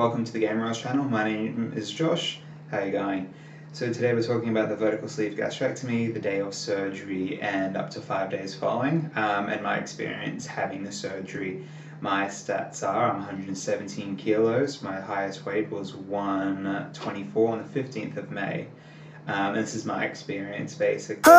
Welcome to the Gaymer channel. My name is Josh. How are you going? So today we're talking about the vertical sleeve gastrectomy, the day of surgery and up to 5 days following, and my experience having the surgery. My stats are I'm 117 kilos, my highest weight was 124 on the 15th of May. This is my experience basically.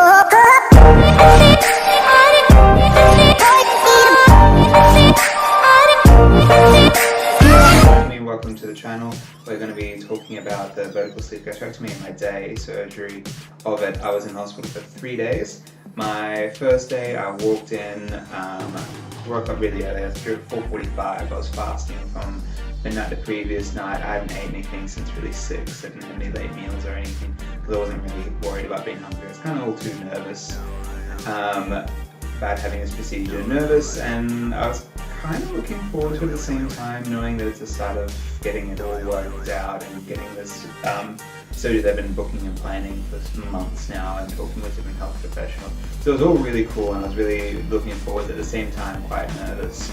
Welcome to the channel. We're going to be talking about the vertical sleeve gastrectomy and my day surgery of it. I was in hospital for 3 days. My first day I walked in, woke up really early. I was at 4:45. I was fasting from midnight the previous night. I hadn't ate anything since really 6. I didn't have any late meals or anything because I wasn't really worried about being hungry. I was kind of all too nervous about having this procedure. Nervous, and I was kind of looking forward to it at the same time, knowing that it's the start of getting it all worked out and getting this surgery that I've been booking and planning for months now and talking with different health professionals. So it was all really cool and I was really looking forward, at the same time quite nervous.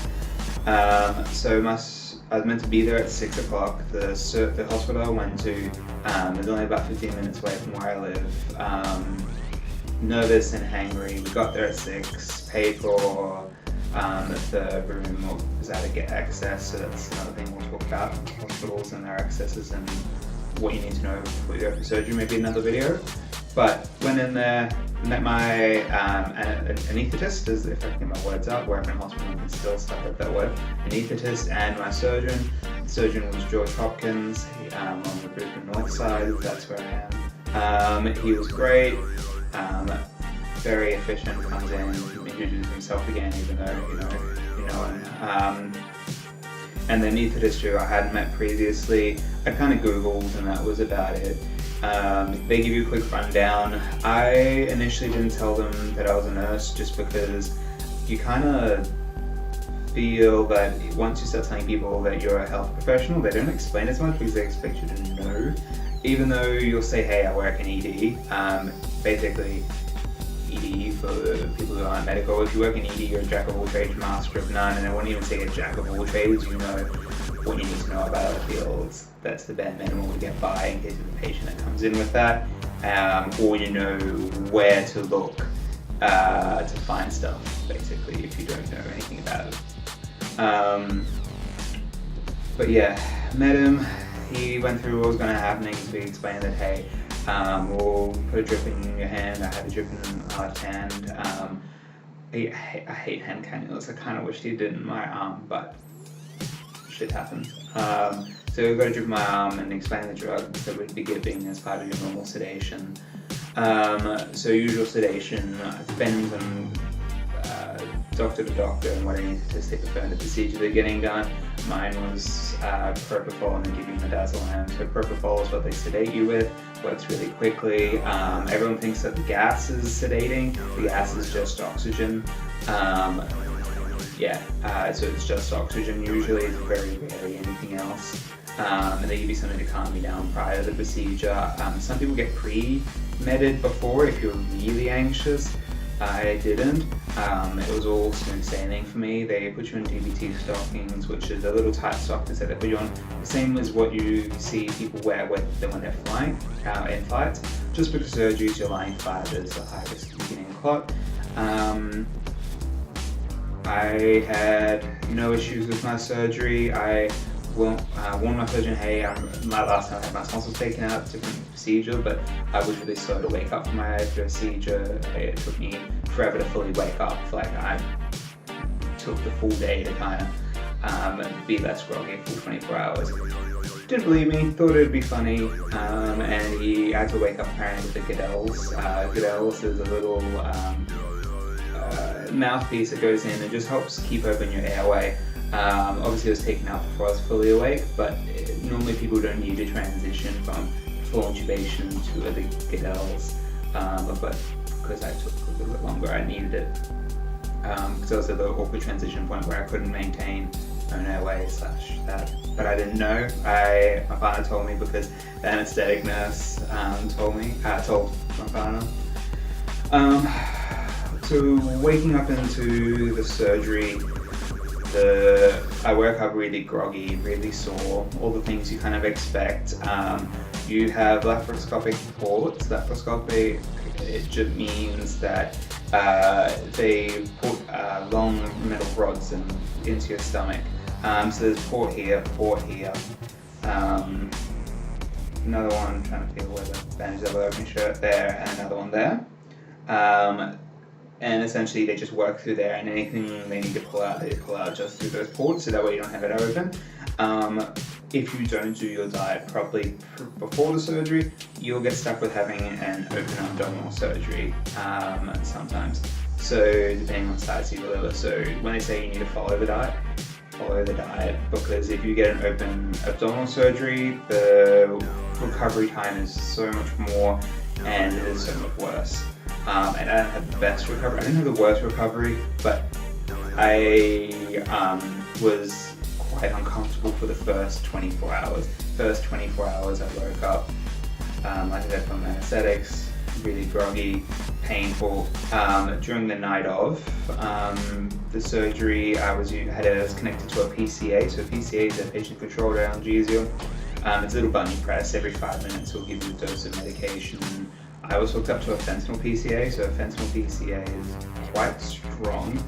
So I was meant to be there at 6 o'clock. The hospital I went to is only about 15 minutes away from where I live. Nervous and hangry. We got there at 6, paid for the room was able to get access, so that's another thing we'll talk about, hospitals and their accesses and what you need to know before you go for surgery, maybe another video. But went in there, met my anaesthetist, as if I can get my words out, where I'm in hospital I can still start with that word, anaesthetist, and my surgeon. The surgeon was George Hopkins, on the Brisbane north side, that's where I am. He was great. Very efficient, comes in, introduces himself again, even though you know him. And the anaesthetist who I hadn't met previously, I kind of googled and that was about it. They give you a quick rundown. I initially didn't tell them that I was a nurse just because you kind of feel that once you start telling people that you're a health professional, they don't explain as much because they expect you to know. Even though you'll say, hey, I work in ED, basically ED, for people who aren't medical, if you work in ED, you're a jack of all trades, master of none, and I won't even say a jack of all trades, you know what you need to know about other fields. That's the bare minimum to get by in case of a patient that comes in with that, or you know where to look to find stuff, basically, if you don't know anything about it. But yeah, met him. He went through what was going to happen. We explained that, hey, we'll put a drip in your hand. I had a drip in my left hand. I hate hand cannulas. I kind of wish he did in my arm, but shit happens. So we got a drip in my arm and explained the drug that we'd be giving as part of your normal sedation. So usual sedation depends on doctor to doctor and what anaesthetist they prefer in the procedure they're getting done. Mine was propofol and then give you midazolam. So propofol is what they sedate you with, works really quickly. Everyone thinks that the gas is sedating. The gas is just oxygen. So it's just oxygen usually. It's very rarely anything else. And they give you something to calm you down prior to the procedure. Some people get pre-meded before if you're really anxious. I didn't. It was all smooth sailing for me. They put you in DVT stockings, which is a little tight stockings that they put you on, the same as what you see people wear when they're flying, in flight. Just because surgeries, you're lying flat, there's a high risk of getting a clot. I had no issues with my surgery. I warned my surgeon, hey, my last time I had my tonsils taken out, different procedure, but I was really slow to wake up from my procedure. It took me forever to fully wake up. Like I took the full day to kind of be less groggy, full 24 hours. Didn't believe me, thought it'd be funny, and he had to wake up apparently with the Goodell's. Goodell's is a little mouthpiece that goes in and just helps keep open your airway. Obviously it was taken out before I was fully awake, but normally people don't need to transition from full intubation to the Goodell's, but because I took a little bit longer, I needed it. Because I was at the awkward transition point where I couldn't maintain my own airway / that. But I didn't know. My partner told me because the anaesthetic nurse told my partner. So waking up into the surgery, I woke up really groggy, really sore, all the things you kind of expect. You have laparoscopic ports. Laparoscopic, it just means that they put long metal rods into your stomach. So there's port here, another one, I'm trying to feel where the bandage is over my shirt there, and another one there. And essentially they just work through there, and anything they need to pull out, they pull out just through those ports, so that way you don't have it open. If you don't do your diet properly before the surgery, you'll get stuck with having an open abdominal surgery sometimes. So depending on the size of your liver. So when they say you need to follow the diet, because if you get an open abdominal surgery, the recovery time is so much more and it is so much worse. And I don't have the best recovery. I didn't have the worst recovery, but I was quite uncomfortable for the first 24 hours. First 24 hours I woke up, like I said, from anesthetics, really groggy, painful. During the night of the surgery, I was connected to a PCA. So PCA is a patient-controlled analgesia. It's a little button you press every 5 minutes. It'll give you a dose of medication. I was hooked up to a fentanyl PCA. So a fentanyl PCA is quite strong.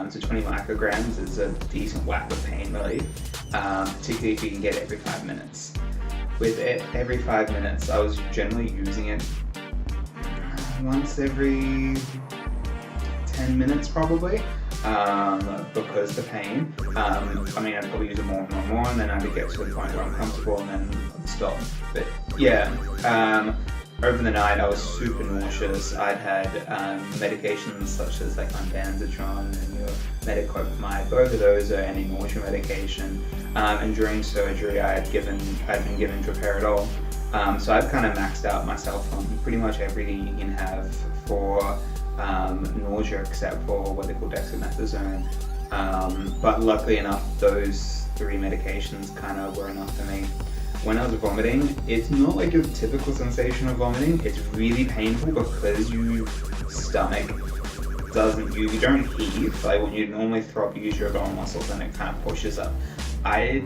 So 20 micrograms is a decent whack of pain relief, particularly if you can get it every 5 minutes. With it every 5 minutes, I was generally using it once every 10 minutes probably, because the pain. I'd probably use it more and then I would get to the point where I'm comfortable and then I'd stop. But yeah, over the night I was super nauseous. I'd had medications such as like ondansetron and your metoclopramide. Both of those are anti-nausea medication. And during surgery I'd been given droperidol. So I've kind of maxed out myself on pretty much everything you can have for nausea except for what they call dexamethasone. But luckily enough, those 3 medications kind of were enough for me. When I was vomiting, it's not like your typical sensation of vomiting. It's really painful because your stomach you don't heave. Like when you normally throw up, you use your abdominal muscles and it kind of pushes up. You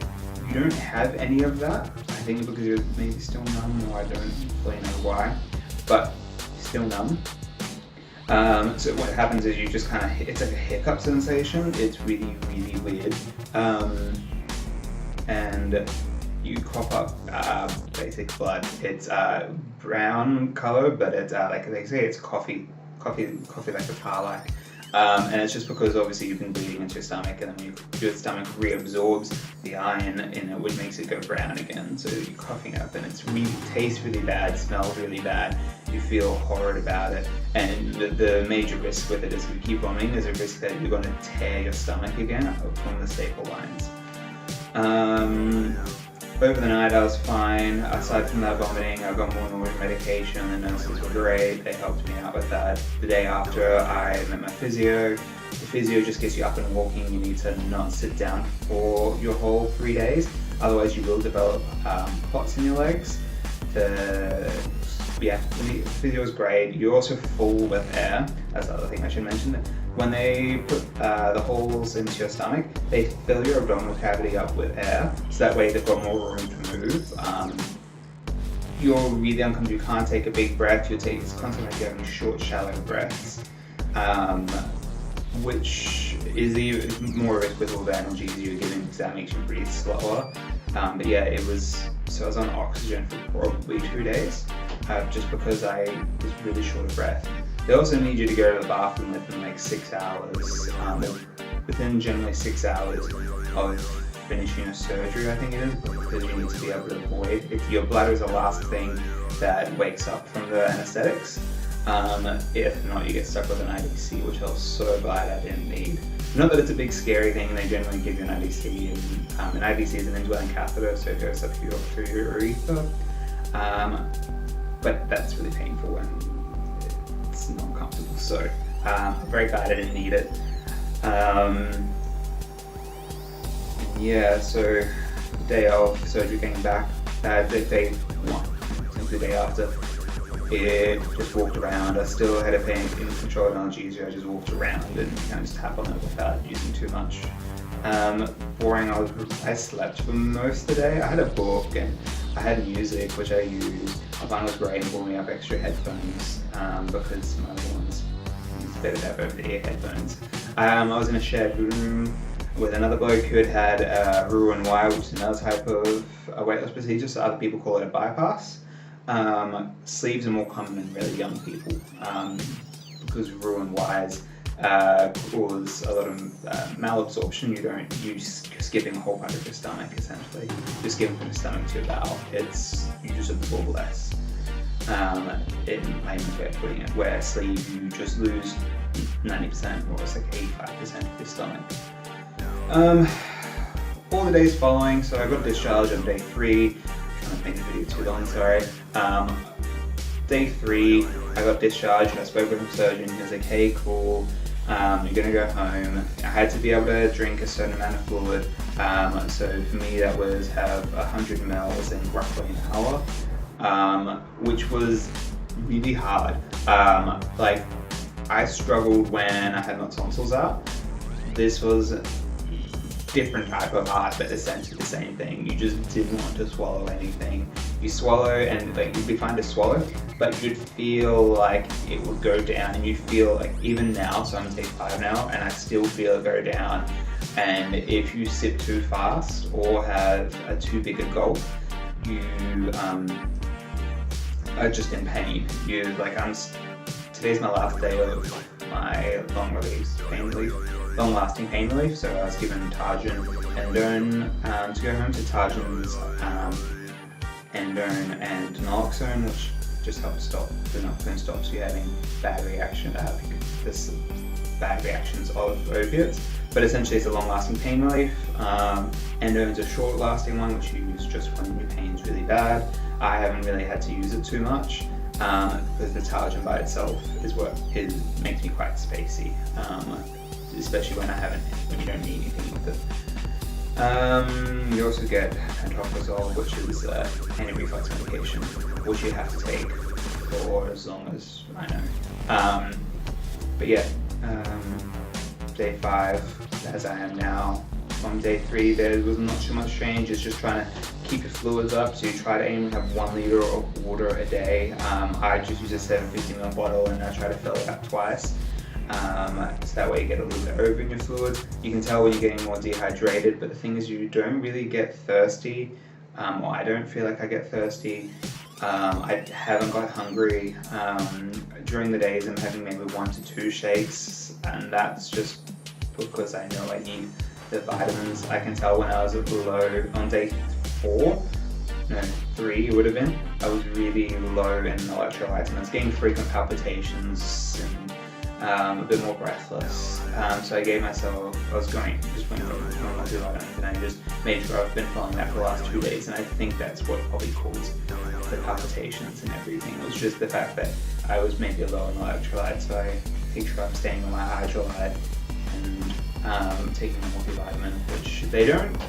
don't have any of that. I think because you're maybe still numb, or I don't really know why, but still numb. So what happens is you just kind of, it's like a hiccup sensation. It's really, really weird. And you cough up basic blood. It's brown color, but it's like they say, it's coffee like a tar like. And it's just because obviously you've been bleeding into your stomach, and then your stomach reabsorbs the iron in it, which makes it go brown again. So you're coughing up, and tastes really bad, smells really bad. You feel horrid about it, and the major risk with it is if you keep vomiting, there's a risk that you're going to tear your stomach again from the staple lines. Over the night I was fine. Aside from that vomiting, I got more nausea medication. The nurses were great. They helped me out with that. The day after, I met my physio. The physio just gets you up and walking. You need to not sit down for your whole 3 days. Otherwise you will develop clots in your legs. The physio is great. You're also full with air. That's the other thing I should mention. When they put the holes into your stomach, they fill your abdominal cavity up with air, so that way they've got more room to move. You're really uncomfortable. You can't take a big breath. It's constantly like having short, shallow breaths, which is more risk with all the analgesia you're giving, because that makes you breathe slower. But yeah, I was on oxygen for probably 2 days, just because I was really short of breath. They also need you to go to the bathroom within like 6 hours. Within generally 6 hours of finishing a surgery, I think it is, because you need to be able to avoid. If your bladder is the last thing that wakes up from the anesthetics, if not, you get stuck with an IDC, which I was so glad I didn't need. Not that it's a big scary thing. They generally give you an IDC, and an IDC is an indwelling catheter, so it goes up through your urethra. But that's really painful and it's not comfortable, so I'm very glad I didn't need it. Yeah, so the day of surgery came back, the day after, it just walked around. I still had a pain in control analgesia. I just walked around and kind of just tap on it without using too much. Boring, I slept for most of the day. I had a book and I had music which I used. I found it was great and brought me up extra headphones because my other ones it's better to have over-the-ear headphones. I was in a shared room with another bloke who had Roux-en-Y, which is another type of weight loss procedure, so other people call it a bypass. Sleeves are more common in really young people because Roux-en-Y's cause a lot of malabsorption. You're skipping a whole part of your stomach essentially. You're skipping from the stomach to your bowel. You just absorb less. In my way of putting it, where sleeve you just lose 90% or it's like 85% of your stomach. All the days following, so I got discharged on day 3. I'm trying to make the video too long, sorry. Day 3, I got discharged. I spoke with the surgeon. He was like, "Hey, cool. You're gonna go home." I had to be able to drink a certain amount of fluid. So for me, that was have 100 ml in roughly an hour, which was really hard. Like I struggled when I had my tonsils out. This was different type of hard, but essentially the same thing. You just didn't want to swallow anything. You swallow and like you'd be fine to swallow, but you'd feel like it would go down, and you'd feel like even now, so I'm on day 5 now, and I still feel it go down. And if you sip too fast or have a too big a gulp, you are just in pain. Today's my last day of my long-lasting pain relief. So I was given Targin Endone to go home to Targin's Endone and Naloxone, which just helps stop the naloxone stops you having bad reactions of opiates. But essentially it's a long-lasting pain relief. Endone's a short-lasting one, which you use just when your pain's really bad. I haven't really had to use it too much. Because the Targin by itself makes me quite spacey, especially when you don't need anything with it. You also get pantoprazole, which is anti-reflux medication, which you have to take for as long as I know. But yeah, day 5, as I am now. On day 3, there was not too much change. It's just trying to keep your fluids up, so you try to aim to have 1 liter of water a day. I just use a 750 ml bottle and I try to fill it up twice. So that way you get a little bit over in your fluid. You can tell when you're getting more dehydrated, but the thing is you don't really get thirsty, or I don't feel like I get thirsty. I haven't got hungry. During the days I'm having maybe 1 to 2 shakes, and that's just because I know I need the vitamins. I can tell when I was at low on day 3 it would have been. I was really low in electrolytes and I was getting frequent palpitations and a bit more breathless. So I gave myself, I went for normal multivitamins and I just made sure I've been following that for the last 2 days, and I think that's what probably caused the palpitations and everything. It was just the fact that I was maybe low in electrolytes, so I make sure I'm staying on my hydrolyte and taking a multivitamin, which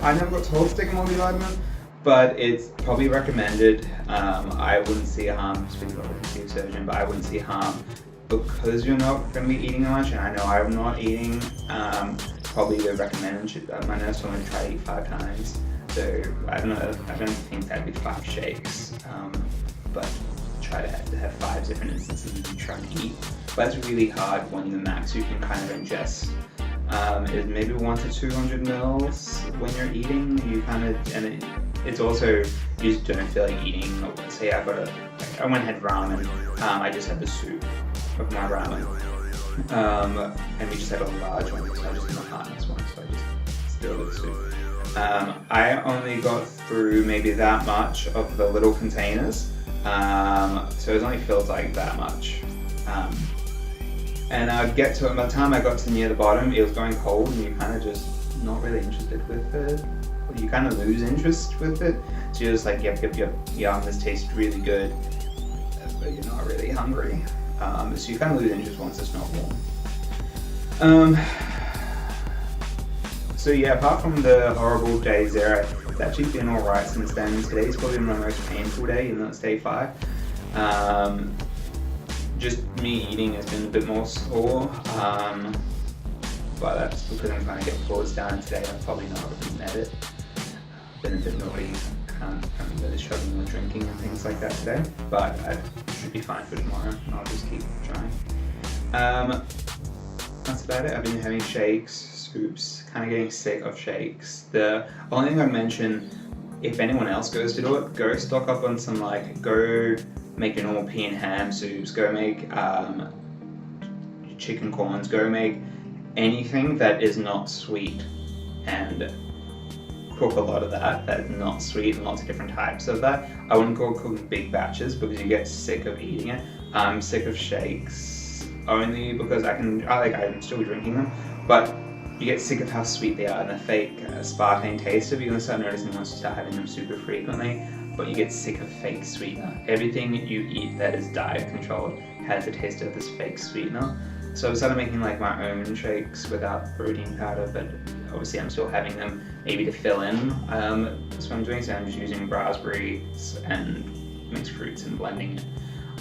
I never got told to take a multivitamin, but it's probably recommended. I wouldn't see harm, speaking of a surgeon, but I wouldn't see harm because you're not going to be eating much, and I know I'm not eating. Probably they recommend, my nurse told me to try to eat 5 times, so I don't think that'd be 5 shakes, but try to have 5 different instances of you trying to eat. But it's really hard when the max you can kind of ingest is maybe 1 to 200 mils when you're eating. It's also, you just don't feel like eating. Say I went and had ramen, I just had the soup of my ramen, and we just had a large one, so I just had my partner's one, so I just still with the soup. I only got through maybe that much of the little containers, so it was only filled like that much. And I'd get to it, by the time I got to near the bottom, it was going cold and you're kind of just not really interested with it. You kind of lose interest with it. So you're just like, yep, this tastes really good, but you're not really hungry. So you kind of lose interest once it's not warm. So yeah, apart from the horrible days there, it's actually been alright since then. Today's probably my most painful day, even though it's day 5. Just me eating has been a bit more sore, but that's because I'm trying to get pause down today. I'm probably not going to edit. I've been a bit naughty, I'm really struggling with drinking and things like that today, but I should be fine for tomorrow, and I'll just keep trying. That's about it. I've been having shakes, soups, kind of getting sick of shakes. The only thing I'd mention, if anyone else goes to do it, go stock up on some, go make your normal pea and ham soups, go make chicken corns, go make anything that is not sweet, and cook a lot of that's not sweet, and lots of different types of that. I wouldn't go cooking big batches because you get sick of eating it. I'm sick of shakes only because I'm still drinking them, but you get sick of how sweet they are and the fake sparkling taste of it. You're going to start noticing once you start having them super frequently, but you get sick of fake sweetener. Everything you eat that is diet controlled has the taste of this fake sweetener. So I've started making my own shakes without protein powder, but obviously I'm still having them maybe to fill in. That's what I'm doing, so I'm just using raspberries and mixed fruits and blending it,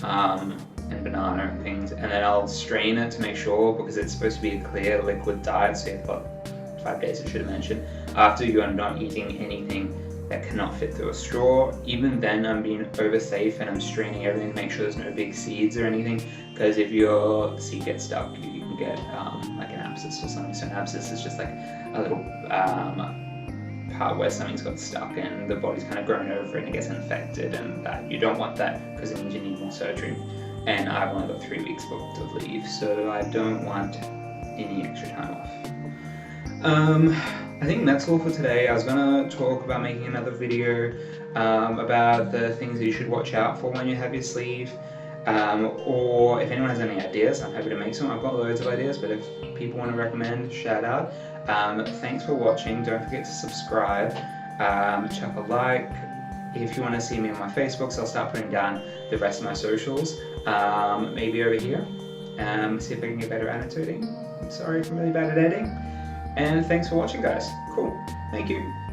and banana and things, and then I'll strain it to make sure, because it's supposed to be a clear liquid diet, so you've got 5 days, I should have mentioned, after you're not eating anything that cannot fit through a straw. Even then I'm being over safe and I'm straining everything to make sure there's no big seeds or anything, because if your seed gets stuck you can get an abscess or something. So an abscess is just a little part where something's got stuck and the body's kind of grown over it and it gets infected, and that you don't want that because it means you need more surgery. And I've only got 3 weeks booked of leave, so I don't want any extra time off. I think that's all for today. I was going to talk about making another video about the things that you should watch out for when you have your sleeve, or if anyone has any ideas, I'm happy to make some. I've got loads of ideas, but if people want to recommend, shout out. Thanks for watching. Don't forget to subscribe, chuck a like. If you want to see me on my Facebooks, I'll start putting down the rest of my socials, maybe over here. See if I can get better at annotating. I'm sorry if I'm really bad at editing. And thanks for watching, guys. Cool. Thank you.